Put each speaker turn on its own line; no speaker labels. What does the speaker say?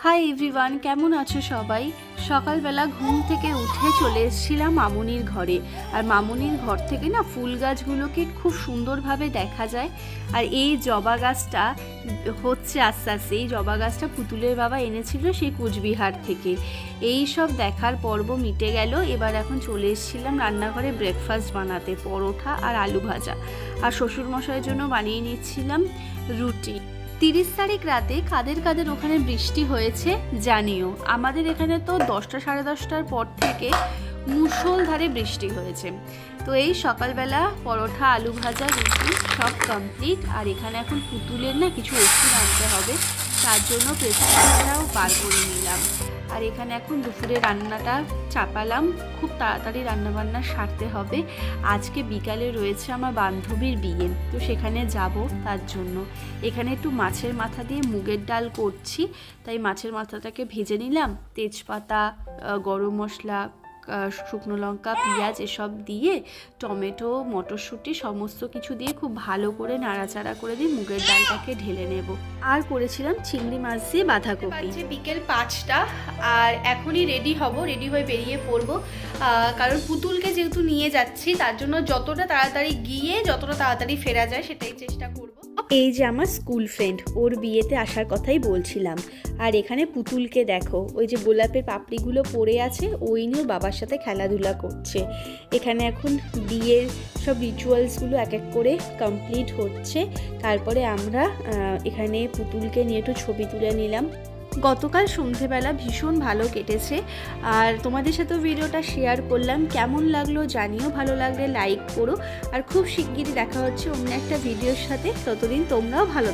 Hi everyone, কেমন আছো সবাই? সকালবেলা ঘুম থেকে উঠে চলে এসেছিলাম মামুনির ঘরে। আর মামুনির ঘর থেকে না ফুল গাছগুলোকে খুব সুন্দরভাবে দেখা যায়। আর এই জবা গাছটা হচ্ছে আস্তে আস্তে, এই জবা গাছটা পুতুলের বাবা এনেছিল সেই কোচবিহার থেকে। এই সব দেখার পর্ব মিটে গেল। এবার এখন চলে এসেছিলাম রান্নাঘরে ব্রেকফাস্ট বানাতে, পরোটা আর আলু ভাজা। আর শ্বশুরমশাইয়ের জন্য বানিয়ে নিচ্ছিলাম রুটি। 30 তারিখ রাতে কাদের কাদের ওখানে বৃষ্টি হয়েছে জানিও। আমাদের এখানে তো 10টা সাড়ে 10টার পর থেকে মুষলধারে বৃষ্টি হয়েছে। তো এই সকালবেলা পরোটা, আলু ভাজা, রুটি সব কমপ্লিট। আর এখানে এখন পুতুলের না কিছু ওষুধ আনতে হবে, তার জন্য প্রেসক্রিপশনটাও বার করে নিলাম। আর এখানে এখন দুপুরে রান্নাটা চাপালাম, খুব তাড়াতাড়ি রান্নাবান্না সারতে হবে। আজকে বিকালে রয়েছে আমার বান্ধবীর বিয়ে, তো সেখানে যাব। তার জন্য এখানে একটু মাছের মাথা দিয়ে মুগের ডাল করছি, তাই মাছের মাথাটাকে ভেজে নিলাম। তেজপাতা, গরম মশলা, শুকনো লঙ্কা, পেঁয়াজ এসব দিয়ে, টমেটো, মটরশুঁটি সমস্ত কিছু দিয়ে খুব ভালো করে নাড়াচাড়া করে দিয়ে মুগের ডালটাকে ঢেলে নেব। আর করেছিলাম চিংড়ি মাছ দিয়ে বাঁধাকপি। বিকেল 5টা, আর এখনই রেডি হব, রেডি হয়ে বেরিয়ে পড়বো। কারণ পুতুলকে যেহেতু নিয়ে যাচ্ছি, তার জন্য যতটা তাড়াতাড়ি গিয়ে যতটা তাড়াতাড়ি ফেরা যায় সেটাই চেষ্টা করব। এই যে আমার স্কুল ফ্রেন্ড, ওর বিয়েতে আসার কথাই বলছিলাম। আর এখানে পুতুলকে দেখো, ওই যে গোলাপের পাপড়িগুলো পড়ে আছে, ওই নিয়ে বাবার সাথে খেলাধুলা করছে। এখানে এখন বিয়ের সব রিচুয়ালসগুলো এক এক করে কমপ্লিট হচ্ছে। তারপরে আমরা এখানে পুতুলকে নিয়ে একটু ছবি তুলে নিলাম। গতকাল সন্ধেবেলা ভীষণ ভালো কেটেছে, আর তোমাদের সাথেও ভিডিওটা শেয়ার করলাম। কেমন লাগলো জানিও, ভালো লাগলে লাইক করো। আর খুব শিগগিরই দেখা হচ্ছে অন্য একটা ভিডিওর সাথে। ততদিন তোমরাও ভালো